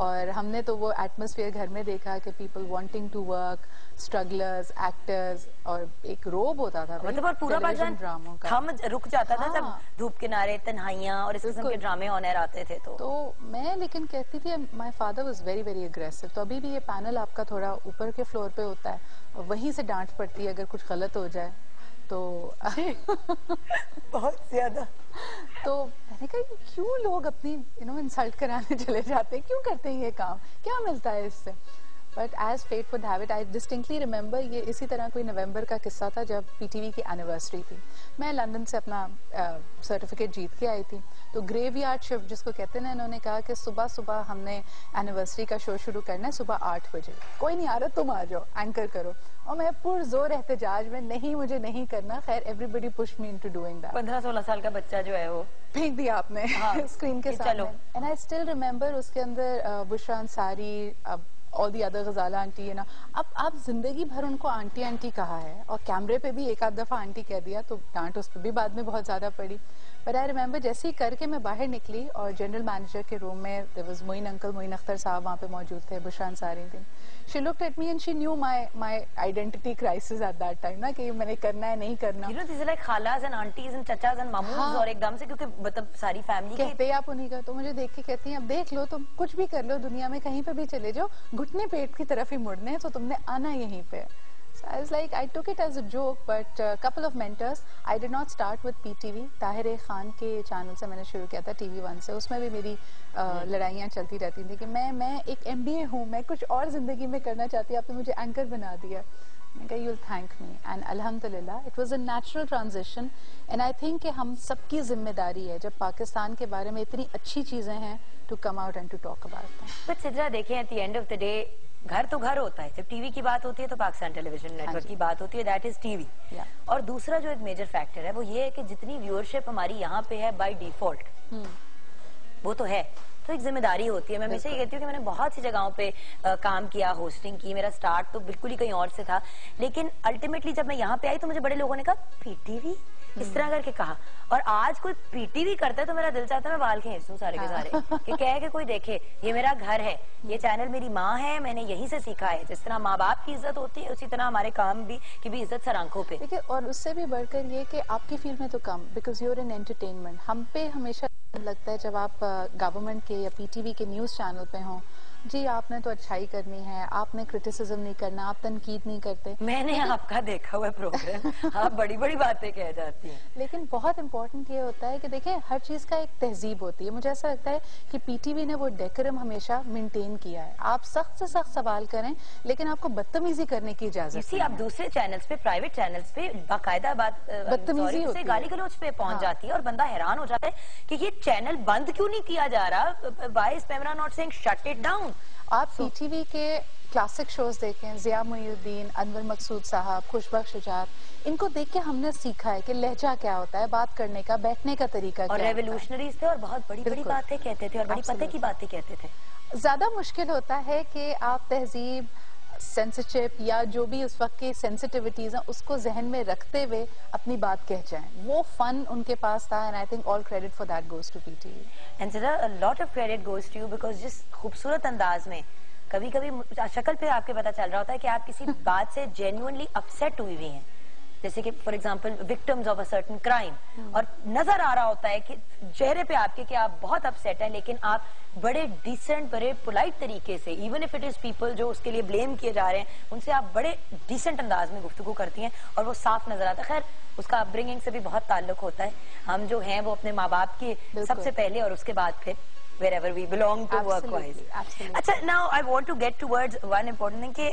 اور ہم نے تو وہ ایٹماسفیئر گھر میں دیکھا کہ people wanting to work, strugglers, actors, اور ایک روب ہوتا تھا مطلب اور پورا پاکستان ڈراموں کا تھم رک جاتا تھا جب دھوپ کنارے, تنہائیاں اور اس قسم کے ڈرامے آن ایئر آتے تھے. تو میں لیکن کہتی تھی my father was very very aggressive. تو ابھی بھی یہ پینل آپ کا تھوڑا اوپر کے فلور پہ ہوتا ہے اور وہیں سے ڈانٹ پڑتی ہے اگر کچھ غلط ہو جائے تو بہت زیادہ. تو میں نے کہا کیوں لوگ اپنی انسلٹ کرانے چلے جاتے ہیں, کیوں کرتے ہیں یہ کام, کیا ملتا ہے اس سے. But as fate would have it, I distinctly remember یہ اسی طرح کوئی نومبر کا قصہ تھا جب پی ٹی وی کی اینیورسری تھی. میں لندن سے اپنا سرٹیفکیٹ جیت کے آئی تھی, تو گریو یارڈ شفٹ جس کو کہتے ہیں، انہوں نے کہا کہ صبح صبح ہم نے اینیورسری کا شو شروع کرنا ہے صبح 8 بجے، کوئی نہیں آ رہا تم آ جاؤ اینکر کرو. اور میں پرزور احتجاج میں نہیں، مجھے نہیں کرنا. خیر everybody push me into doing that. 15-16 سال کا بچہ جو ہے وہ پھینک دیا آپ نے اسکرین کے سامنے. اینڈ آئی اسٹل ریمبر اس کے اندر Bushra Ansari, all the other Ghazala aunty ہے نا. اب آپ زندگی بھر ان کو آنٹی آنٹی کہا ہے اور کیمرے پہ بھی ایک آدھ دفعہ آنٹی کہہ دیا تو ڈانٹ اس پہ بھی بعد میں بہت زیادہ پڑی. بٹ آئی ریمبر جیسے ہی کر کے میں باہر نکلی اور جنرل مینیجر کے روم میں there was معین انکل، معین اختر صاحب وہاں پہ موجود تھے، بشرا انصاری تھی. She looked at me and she knew my identity crisis at that time نا کہ یہ میں نے کرنا ہے نہیں کرنا. You know these are like khalas and aunties and chachas and mamoos اور ایک دم سے کیونکہ مطلب ساری فیملی کہتے آپ انہیں کا. تو مجھے دیکھ کے کہتی ہیں اب دیکھ لو تم کچھ بھی کر لو دنیا میں، کہیں پہ بھی چلے جاؤ، گھٹنے پیٹ کی طرف ہی مڑنے تو تم نے آنا یہیں پہ. So I was like, I took it as a joke, but a couple of mentors. I did not start with PTV. Tahir Khan کے چینل سے میں نے شروع کیا تھا TV1 سے. اس میں بھی میری لڑائیاں چلتی رہتی تھیں کہ میں ایک MBA ہوں، میں کچھ اور زندگی میں کرنا چاہتی ہوں، آپ نے مجھے اینکر بنا دیا. میں کہا you'll thank me. And الحمدللہ it was a natural transition. And I think کہ ہم سب کی ذمہ داری ہے جب پاکستان کے بارے میں اتنی اچھی چیزیں ہیں to come out and to talk about them. But Sidra دیکھیں at the end of the day گھر تو گھر ہوتا ہے. جب ٹی وی کی بات ہوتی ہے تو پاکستان ٹیلی ویژن نیٹ ورک کی بات ہوتی ہے، دیٹ از ٹی وی. اور دوسرا جو ایک میجر فیکٹر ہے وہ یہ ہے کہ جتنی ویورشپ ہماری یہاں پہ ہے بائی ڈیفالٹ وہ تو ہے، تو ایک ذمہ داری ہوتی ہے. میں ہمیشہ یہ کہتی ہوں کہ میں نے بہت سی جگہوں پہ کام کیا، ہوسٹنگ کی، میرا سٹارٹ تو بالکل ہی کہیں اور سے تھا، لیکن الٹیمیٹلی جب میں یہاں پہ آئی تو مجھے بڑے لوگوں نے کہا پی ٹی وی، اس طرح کر کے کہا. اور آج کوئی پی ٹی وی کرتا ہے تو میرا دل چاہتا ہے میں بال کھینچ دوں سارے کے سارے کہ کہے کہ کوئی دیکھے یہ میرا گھر ہے، یہ چینل میری ماں ہے، میں نے یہیں سے سیکھا ہے. جس طرح ماں باپ کی عزت ہوتی ہے اسی طرح ہمارے کام کی بھی عزت سر آنکھوں پہ. دیکھیے اور اس سے بھی بڑھ کر یہ کہ آپ کی فیلڈ میں تو کم، because you are in entertainment. ہم پہ ہمیشہ لگتا ہے جب آپ گورنمنٹ کے یا پی ٹی وی کے نیوز چینل پہ ہوں، جی آپ نے تو اچھائی کرنی ہے، آپ نے کرٹیسزم نہیں کرنا، آپ تنقید نہیں کرتے. میں نے آپ کا دیکھا ہوا پروگرام، آپ بڑی بڑی باتیں کہہ جاتی ہیں. لیکن بہت امپورٹنٹ یہ ہوتا ہے کہ دیکھیں ہر چیز کا ایک تہذیب ہوتی ہے. مجھے ایسا لگتا ہے کہ پی ٹی وی نے وہ ڈیکورم ہمیشہ مینٹین کیا ہے. آپ سخت سے سخت سوال کریں لیکن آپ کو بدتمیزی کرنے کی اجازت اسی آپ دوسرے چینلز پہ، پرائیویٹ چینلز پہ باقاعدہ بات بدتمیزی ہوتی ہے، گالی گلوچ پہ پہنچ جاتی ہے اور بندہ حیران ہو جاتا ہے کہ یہ چینل بند کیوں نہیں کیا جا رہا. Why is PEMRA not seeing shut it down. آپ پی ٹی وی کے کلاسک شوز دیکھیں، ضیاء محی الدین، انور مقصود صاحب، خوشبخش شجاعت، ان کو دیکھ کے ہم نے سیکھا ہے کہ لہجہ کیا ہوتا ہے، بات کرنے کا، بیٹھنے کا طریقہ اور کیا ہوتا ہے. ریولوشنریز تھے اور بہت بڑی بڑی باتیں کہتے تھے اور بڑی پتے کی باتیں کہتے تھے. زیادہ مشکل ہوتا ہے کہ آپ تہذیب، سینسیٹیو یا جو بھی اس وقت کی سینسٹیوٹیز ہیں اس کو ذہن میں رکھتے ہوئے اپنی بات کہہ جائیں. وہ فن ان کے پاس تھا and I think all credit for that goes to P T V. And sir a lot of credit goes to you because جس خوبصورت انداز میں کبھی کبھی شکل پہ آپ کے پتا چل رہا ہوتا ہے کہ آپ کسی بات سے جینوئنلی اپسیٹ ہوئی ہوئی ہیں، جیسے کہ for example victims of a certain crime, اور نظر آ رہا ہوتا ہے کہ چہرے پہ آپ کے کہ آپ بہت اپسیٹ ہیں، لیکن آپ بڑے ڈیسنٹ، بڑے پولائٹ طریقے سے، even if it is people جو اس کے لیے بلیم کیے جا رہے ہیں، ان سے آپ بڑے ڈیسنٹ انداز میں گفتگو کرتی ہیں اور وہ صاف نظر آتا ہے. خیر اس کا اپ برنگنگ سے بھی بہت تعلق ہوتا ہے. ہم جو ہیں وہ اپنے ماں باپ کے سب سے پہلے اور اس کے بعد پھر wherever we belong to work-wise. اچھا now I want to get towards one important thing کہ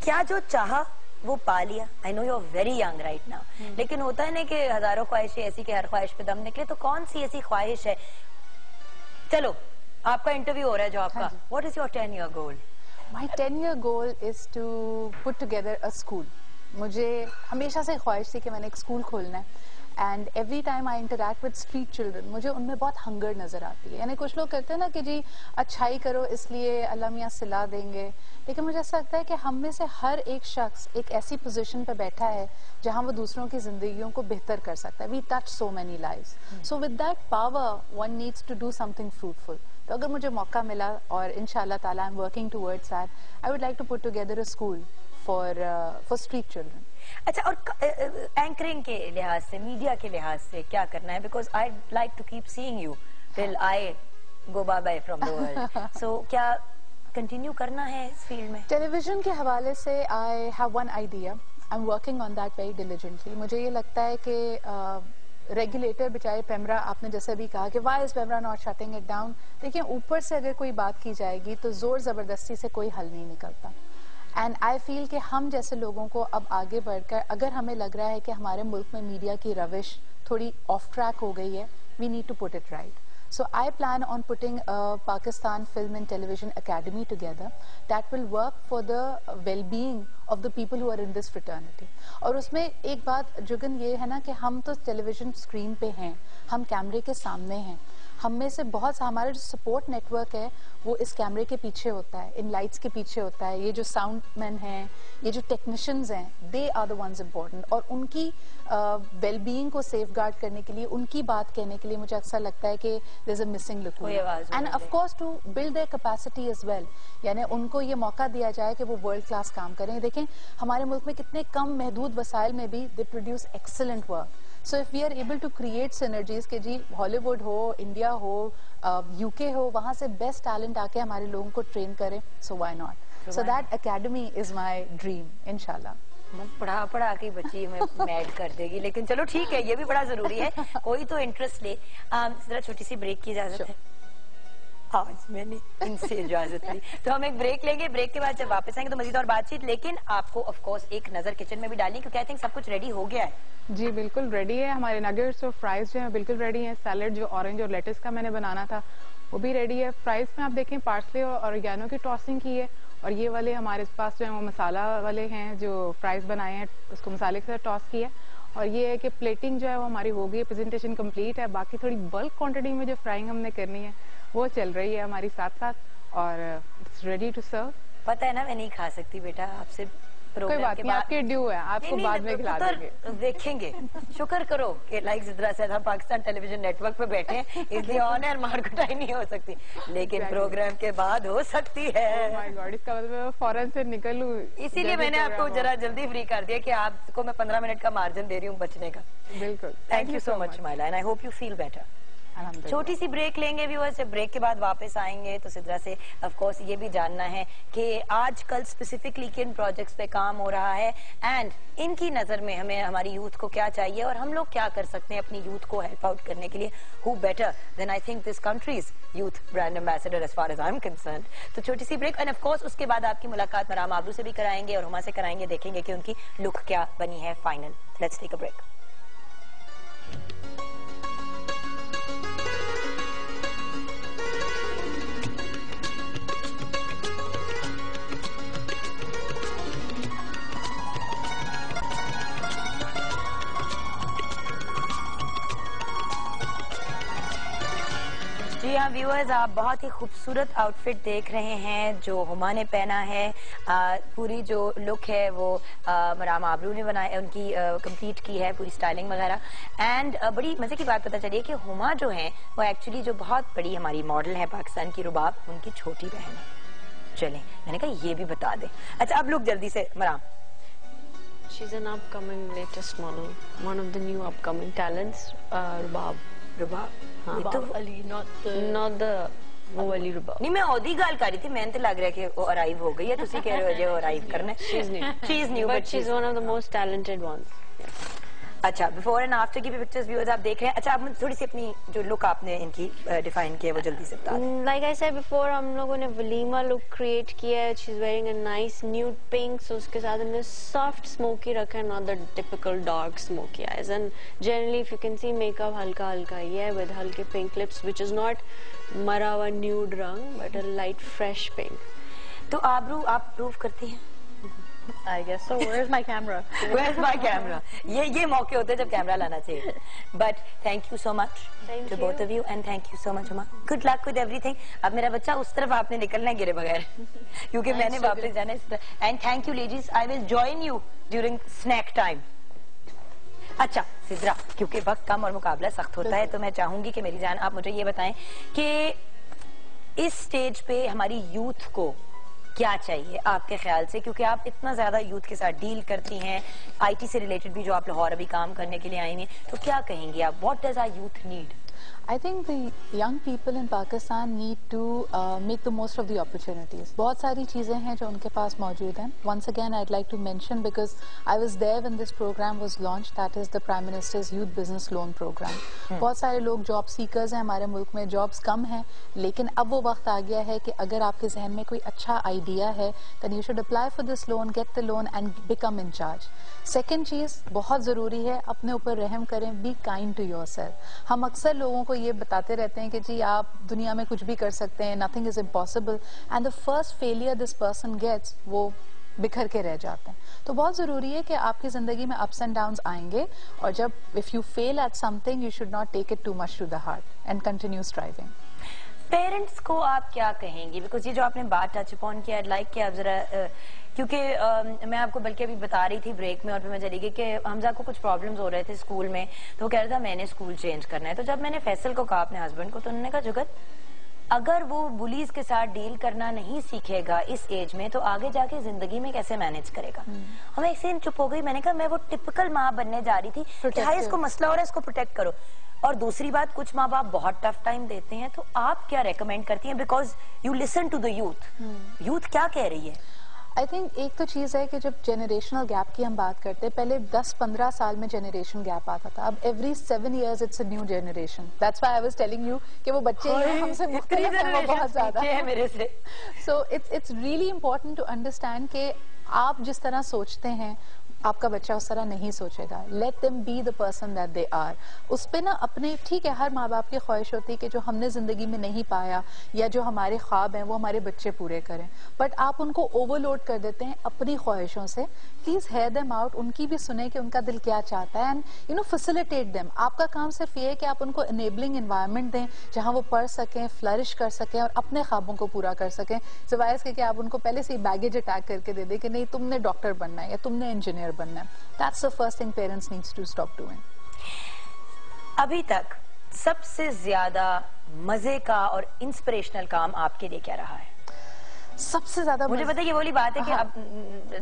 کیا جو چاہا وہ پا لیا. I know you're very young right now. لیکن ہوتا ہے نا کہ ہزاروں خواہشیں ایسی کہ ہر خواہش پہ دم نکلے. تو کون سی ایسی خواہش ہے؟ چلو آپ کا انٹرویو ہو رہا ہے جاب کا. What is your 10-year goal? My 10-year goal is to put together a school. مجھے ہمیشہ سے خواہش تھی کہ میں نے ایک اسکول کھولنا ہے. And every time I interact with street children مجھے ان میں بہت ہنگر نظر آتی ہے. یعنی کچھ لوگ کہتے ہیں نا کہ جی اچھائی کرو اس لیے اللہ میاں صلا دیں گے، لیکن مجھے ایسا لگتا ہے کہ ہم میں سے ہر ایک شخص ایک ایسی پوزیشن پہ بیٹھا ہے جہاں وہ دوسروں کی زندگیوں کو بہتر کر سکتا ہے. We touch so many lives, so with that power one needs to do something fruitful. تو اگر مجھے موقع ملا اور ان شاء اللہ تعالیٰ I am working towards that, I would like to put together a school for street children. اچھا اور اینکرنگ کے لحاظ سے، میڈیا کے لحاظ سے کیا کرنا ہے؟ Because I like to keep seeing you till I go bye bye from the world. So کیا کنٹینیو کرنا ہے اس فیلڈ میں؟ ٹیلی ویژن کے حوالے سے I have one idea, I am working on that very ڈیلیجنٹلی. مجھے یہ لگتا ہے کہ ریگولیٹر بچائے پیمرا، آپ نے جیسے بھی کہا کہ why is PEMRA not shutting it down. دیکھیں اوپر سے اگر کوئی بات کی جائے گی تو زور زبردستی سے کوئی حل نہیں نکلتا. اینڈ آئی فیل کہ ہم جیسے لوگوں کو اب آگے بڑھ کر اگر ہمیں لگ رہا ہے کہ ہمارے ملک میں میڈیا کی روش تھوڑی آف ٹریک ہو گئی ہے we need to put it right. So I plan on putting a Pakistan Film and Television Academy together that will work for the well-being of the people who are in this fraternity. اور اس میں ایک بات جگن یہ ہے نا کہ ہم تو ٹیلیویژن اسکرین پہ ہیں, ہم کیمرے کے سامنے ہیں, ہم میں سے بہت سا ہمارا جو سپورٹ نیٹ ورک ہے وہ اس کیمرے کے پیچھے ہوتا ہے, ان لائٹس کے پیچھے ہوتا ہے. یہ جو ساؤنڈ مین ہیں, یہ جو ٹیکنیشینز ہیں, they are the ones important. اور ان کی ویل بینگ کو سیف گارڈ کرنے کے لیے, ان کی بات کہنے کے لیے مجھے اکثر لگتا ہے کہ there is a missing lacuna. And of course to build their capacity as well, یعنی ان کو یہ موقع دیا جائے کہ وہ ورلڈ کلاس کام کریں. دیکھیں ہمارے ملک میں کتنے کم محدود وسائل میں بھی they produce excellent work. So if we are able to create synergies کہ جی ہالی would who, India who, UK ہو, وہاں سے بیسٹ ٹیلنٹ آ کے ہمارے لوگوں کو ٹرین کریں, so why not? So that academy is my dream, inshallah. پڑھا پڑھا کے بچی ہمیں میڈ کر دے گی, لیکن چلو ٹھیک ہے, یہ بھی بڑا ضروری ہے, کوئی تو انٹرسٹ لے. ذرا چھوٹی سی بریک کی اجازت ہے؟ آج میں نے ان سے اجازت لی, تو ہم ایک بریک لیں گے. بریک کے بعد جب واپس آئیں گے تو مزید اور بات چیت, لیکن آپ کو آف کورس ایک نظر کچن میں بھی ڈالنی, کیونکہ آئی تھنک سب کچھ ریڈی ہو گیا ہے. جی بالکل ریڈی ہے, ہمارے نگیٹس اور فرائز جو ہیں بالکل ریڈی ہیں. سیلڈ جو اورنج اور لیٹس کا میں نے بنانا تھا وہ بھی ریڈی ہے. فرائز میں آپ دیکھیں پارسلے اور اوریگانو کی ٹاسنگ کی ہے, اور یہ والے ہمارے پاس جو ہیں وہ مسالہ والے ہیں جو فرائز بنائے ہیں, اس کو مسالے کے ساتھ ٹاس کی ہے. اور یہ ہے کہ پلیٹنگ جو ہے وہ ہماری ہو گئی, پریزنٹیشن کمپلیٹ ہے. باقی تھوڑی بلک کوانٹٹی میں جو فرائنگ ہم نے کرنی ہے وہ چل رہی ہے ہماری ساتھ ساتھ, اور اٹس ریڈی ٹو سرو. پتہ ہے نا میں نہیں کھا سکتی بیٹا, آپ سے کوئی بات نہیں, آپ کے ڈیو ہے, آپ کو بعد میں کھلا دیں گے. دیکھیں گے, شکر کرو کہ لائک زدرا سے ہم پاکستان ٹیلی ویژن نیٹ ورک پہ بیٹھے ہیں, اس لیے آن ایئر مار کٹائی نہیں ہو سکتی, لیکن پروگرام کے بعد ہو سکتی ہے. اس کا مطلب فوراً سے نکلوں, اسی لیے میں نے آپ کو ذرا جلدی فری کر دیا کہ آپ کو میں 15 منٹ کا مارجن دے رہی ہوں بچنے کا. بالکل, thank you so much Maila, and I hope you feel better. چھوٹی سی بریک لیں گے ویورز, جب بریک کے بعد واپس آئیں گے تو سدرا سے آف کورس یہ بھی جاننا ہے کہ آج کل اسپیسیفکلی کن پروجیکٹس پہ کام ہو رہا ہے, اینڈ ان کی نظر میں ہمیں ہماری یوتھ کو کیا چاہیے, اور ہم لوگ کیا کر سکتے ہیں اپنی یوتھ کو ہیلپ آؤٹ کرنے کے لیے. Who better than I think this country's youth brand ambassador as far as I am concerned. تو چھوٹی سی بریک, اینڈ آف کورس اس کے بعد آپ کی ملاقات مرام آبرو سے بھی کرائیں گے اور ہما سے کرائیں گے, دیکھیں گے کہ ان کی لک کیا بنی ہے final. Let's take a break. جی ہاں ویورز, آپ بہت ہی خوبصورت آؤٹ فٹ دیکھ رہے ہیں جو ہما نے پہنا ہے. پوری جو لک ہے وہ مرام آبرو نے بنایا, ان کی کمپلیٹ کی ہے پوری سٹائلنگ وغیرہ. اینڈ بڑی مزے کی بات پتہ چلی کہ ہما جو ہیں وہ ایکچولی جو بہت بڑی ہماری ماڈل ہے پاکستان کی, رباب, ان کی چھوٹی بہن ہے. چلیں میں نے کہا یہ بھی بتا دیں. اچھا اب لک جلدی سے مرام. She's an upcoming latest model, one of the new upcoming talents, Rubab. Rabab Ali, Not the وہ والی رباب. نہیں میں عہدی گال کر رہی تھی, میں تو لگ رہا ہے کہ وہ ارائیو ہو گئی ہے, تسی کہہ رہے ہو جو ارائیو کرنا ہے. She is new, But she's one of the most talented ones. اچھا بیفور اینڈ آفٹر کی بھی پکچرز ویورز آپ دیکھ رہے ہیں. اچھا آپ تھوڑی سی اپنی جو لک آپ نے ان کی ڈیفائن کی ہے وہ جلدی سے بتا دیں. Like I said before, ہم لوگوں نے ولیما لک کریٹ کیا ہے. She's wearing a nice nude pink, so اس کے ساتھ ہم نے soft smoky رکھا ہے, not the typical dark smoky eyes. And generally if you can see makeup ہلکا ہلکا ہی ہے with ہلکے pink lips, which is not مرا ہوا nude رنگ but a light fresh pink. تو آبرو آپ پروف کرتی ہیں. I guess so. Where's my camera? Where's my camera? یہ موقع ہوتے ہیں جب کیمرہ لانا چاہیے. But thank you so much to both of you, and thank you so much Huma. Good luck with everything. اب میرا بچہ اس طرف آپ نے نکلنا ہے گرے بغیر, کیونکہ میں نے واپس جانا ہے اس طرح. And thank you ladies, I will join you during snack time. اچھا سدرا, کیونکہ وقت کم اور مقابلہ سخت ہوتا ہے, تو میں چاہوں گی کہ میری جان آپ مجھے یہ بتائیں کہ اس سٹیج پہ ہماری یوتھ کو کیا چاہیے آپ کے خیال سے, کیونکہ آپ اتنا زیادہ یوتھ کے ساتھ ڈیل کرتی ہیں, آئی ٹی سے ریلیٹڈ بھی جو آپ لاہور ابھی کام کرنے کے لیے آئی ہیں, تو کیا کہیں گے آپ, what does our youth need? I think the young people in Pakistan need to make the most of the opportunities. بہت ساری چیزیں ہیں جو ان کے پاس موجود ہیں. Once again I'd like to mention, because I was there when this program was launched, that is the Prime Minister's Youth Business Loan Program. بہت سارے لوگ جاب سیکرز ہیں ہمارے ملک میں, جابس کم ہیں, لیکن اب وہ وقت آ گیا ہے کہ اگر آپ کے ذہن میں کوئی اچھا آئیڈیا ہے then you should apply for this loan, get the loan and become in charge. Second چیز بہت ضروری ہے, اپنے اوپر رحم کریں, be kind to yourself. ہم اکثر لوگ لوگوں کو یہ بتاتے رہتے ہیں کہ جی آپ دنیا میں کچھ بھی کر سکتے ہیں, nothing is impossible, and the first failure this person gets, وہ بکھر کے رہ جاتے ہیں. تو بہت ضروری ہے کہ آپ کی زندگی میں اپس اینڈ ڈاؤنز آئیں گے, اور جب if you fail at something you should not take it too much to the heart and continue striving. Parents کو آپ کیا کہیں گی, بیکاز یہ جو آپ نے بات ٹچ اپون کیا, لائک کہ آپ ذرا, کیونکہ میں آپ کو بلکہ ابھی بتا رہی تھی بریک میں اور پھر میں چلی گئی کہ حمزہ کو کچھ پرابلمز ہو رہے تھے اسکول میں, تو وہ کہہ رہا تھا میں نے اسکول چینج کرنا ہے. تو جب میں نے فیصل کو کہا اپنے ہسبینڈ کو, تو انہوں نے کہا جگت اگر وہ بلیز کے ساتھ ڈیل کرنا نہیں سیکھے گا اس ایج میں تو آگے جا کے زندگی میں کیسے مینج کرے گا. ہمیں ایک سین چپ ہو گئی, میں نے کہا میں وہ ٹپکل ماں بننے جا رہی تھی کہ ہائی اس کو مسئلہ ہو رہا ہے, اس کو پروٹیکٹ کرو. اور دوسری بات, کچھ ماں باپ بہت ٹف ٹائم دیتے ہیں, تو آپ کیا ریکمینڈ کرتی ہیں, because you listen to the youth کیا کہہ رہی ہے. آئی تھنک ایک تو چیز ہے کہ جب جنریشنل گیپ کی ہم بات کرتے ہیں, پہلے 10-15 سال میں جنریشن گیپ آتا تھا, اب every 7 years it's a new generation. That's why I was telling you کہ وہ بچے ہم سے مختلف ہیں, وہ بہت زیادہ ہے میرے سے. So it's really important to understand کہ آپ جس طرح سوچتے ہیں آپ کا بچہ اس طرح نہیں سوچے گا. Let them be the person that they are. اس پہ نا اپنے, ٹھیک ہے ہر ماں باپ کی خواہش ہوتی ہے کہ جو ہم نے زندگی میں نہیں پایا یا جو ہمارے خواب ہیں وہ ہمارے بچے پورے کریں, بٹ آپ ان کو اوور لوڈ کر دیتے ہیں اپنی خواہشوں سے. پلیز ہیئر دیم آؤٹ, ان کی بھی سنیں کہ ان کا دل کیا چاہتا ہے, and you know facilitate them. آپ کا کام صرف یہ ہے کہ آپ ان کو انیبلنگ انوائرمنٹ دیں جہاں وہ پڑھ سکیں, فلرش کر سکیں اور اپنے خوابوں کو پورا کر سکیں, سوائے اس کے کہ آپ ان کو پہلے سے ہی بیگیج اٹیک کر کے دے دیں کہ نہیں تم نے ڈاکٹر بننا ہے یا تم نے انجینئر بننا ہے. That's the first thing parents needs to stop doing. ابھی تک سب سے زیادہ مزے کا اور انسپریشنل کام آپ کے لیے کیا رہا ہے؟ سب سے زیادہ مجھے پتا یہ والی بات ہے کہ اب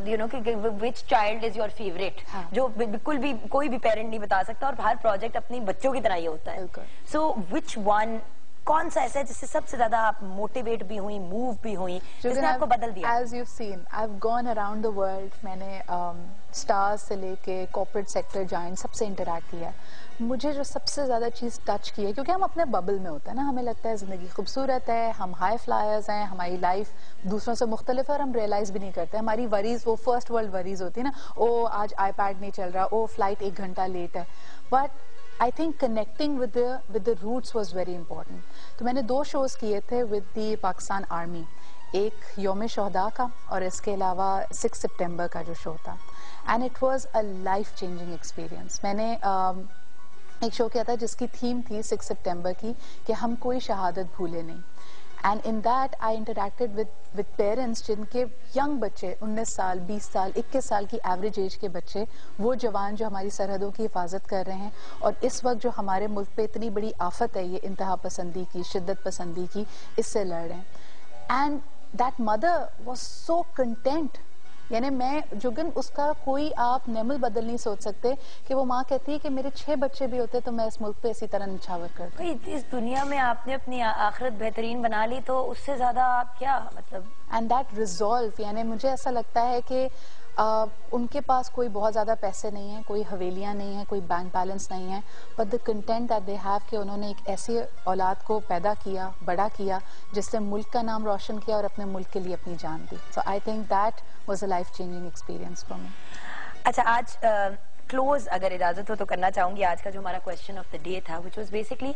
یو نو کہ which child is your favorite, جو بالکل بھی کوئی بھی پیرنٹ نہیں بتا سکتا, اور ہر پروجیکٹ اپنی بچوں کی طرح ہی ہوتا ہے. So which one, کون سا ایسا ہے جس سے سب سے زیادہ آپ موٹیویٹ بھی ہوئی, موو بھی ہوئی, جس نے آپ کو بدل دیا؟ As you've seen, I've gone around the world. میں نے اسٹارز سے لے کے کارپوریٹ سیکٹر جائنٹ سب سے انٹریکٹ کیا ہے. مجھے جو سب سے زیادہ چیز ٹچ کی ہے, کیونکہ ہم اپنے ببل میں ہوتے ہیں نا, ہمیں لگتا ہے زندگی خوبصورت ہے, ہم ہائی فلائرز ہیں, ہماری لائف دوسروں سے مختلف ہے, اور ہم ریئلائز بھی نہیں کرتے. ہماری وریز وہ فرسٹ ورلڈ وریز ہوتی ہے نا, او آج آئی پیڈ نہیں چل رہا, او فلائٹ 1 گھنٹہ لیٹ ہے. But I think connecting with the roots was very important. تو میں نے 2 shows کیے تھے with the Pakistan Army, ایک یوم شہداء کا اور اس کے علاوہ 6 سپٹمبر کا جو شو تھا, and it was a life changing experience. میں نے ایک شو کیا تھا جس کی تھیم تھی 6 سپٹمبر کی کہ ہم کوئی شہادت بھولے نہیں, and in that I interacted with parents جن کے ینگ بچے 19 سال 20 سال 21 سال کی ایوریج ایج کے بچے, وہ جوان جو ہماری سرحدوں کی حفاظت کر رہے ہیں, اور اس وقت جو ہمارے ملک پہ اتنی بڑی آفت ہے یہ انتہا پسندی کی, شدت پسندی کی, اس سے لڑ رہے ہیں. and that mother was so content. یعنی میں جوگن اس کا کوئی آپ نعمل بدل نہیں سوچ سکتے کہ وہ ماں کہتی ہے کہ میرے 6 بچے بھی ہوتے تو میں اس ملک پہ اسی طرح نچھاور کرتی. اس دنیا میں آپ نے اپنی آخرت بہترین بنا لی, تو اس سے زیادہ آپ کیا مطلب. اینڈ دیٹ ریزالو, یعنی مجھے ایسا لگتا ہے کہ ان کے پاس کوئی بہت زیادہ پیسے نہیں ہیں, کوئی حویلیاں نہیں ہیں, کوئی بینک بیلنس نہیں ہے, but the content that they have کہ انہوں نے ایک ایسی اولاد کو پیدا کیا, بڑا کیا, جس سے ملک کا نام روشن کیا اور اپنے ملک کے لیے اپنی جان دی. So I think that was a life changing experience for me. اچھا, آج کلوز اگر اجازت ہو تو کرنا چاہوں گی. آج کا جو ہمارا کویسچن آف دا ڈے تھا which was basically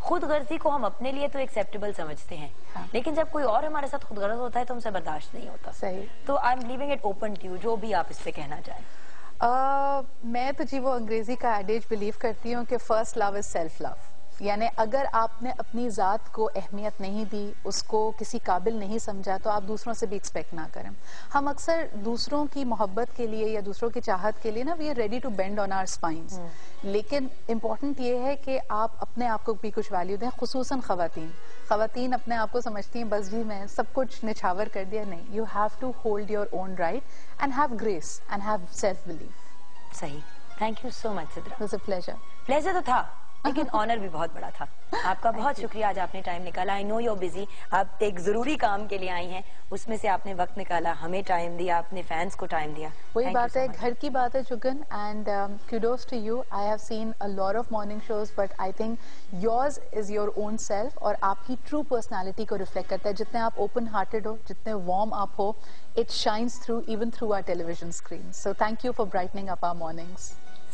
خود غرضی کو ہم اپنے لیے تو ایکسیپٹیبل سمجھتے ہیں, لیکن جب کوئی اور ہمارے ساتھ خود غرض ہوتا ہے تو ہم سے برداشت نہیں ہوتا. صحیح. تو I am leaving it open to you, جو بھی آپ اس پہ کہنا چاہیں. میں تو جی وہ انگریزی کا ایڈیج بلیو کرتی ہوں کہ first love is self love. یعنی اگر آپ نے اپنی ذات کو اہمیت نہیں دی, اس کو کسی قابل نہیں سمجھا, تو آپ دوسروں سے بھی ایکسپیکٹ نہ کریں. ہم اکثر دوسروں کی محبت کے لیے یا دوسروں کی چاہت کے لیے نا we are ready to bend on our spines, لیکن امپورٹنٹ یہ ہے کہ آپ اپنے آپ کو بھی کچھ ویلیو دیں, خصوصاً خواتین اپنے آپ کو سمجھتی ہیں بس جی میں سب کچھ نچھاور کر دیا. نہیں, you have to hold your own right and have grace and have self belief. صحیح. Thank you so much Sadra. It was a pleasure. Pleasure تو تھا, لیکن آنر بھی بہت بڑا تھا. آپ کا بہت شکریہ, آج آپ نے ٹائم نکالا. آئی نو یو بزی, آپ ایک ضروری کام کے لیے آئی ہیں, اس میں سے آپ نے وقت نکالا, ہمیں ٹائم دیا, اپنے فینس کو ٹائم دیا. وہی بات ہے, گھر کی بات ہے Jagan, and kudos to you. I have seen a lot of morning shows, but I think yours is your own self, اور آپ کی true personality کو reflect کرتا ہے. جتنے آپ open hearted ہو, جتنے warm آپ ہو, it shines through even through our television screens. So thank you for brightening up our mornings.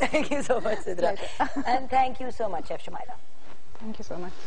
Thank you so much Sidra and thank you so much Chef Shumaila. Thank you so much.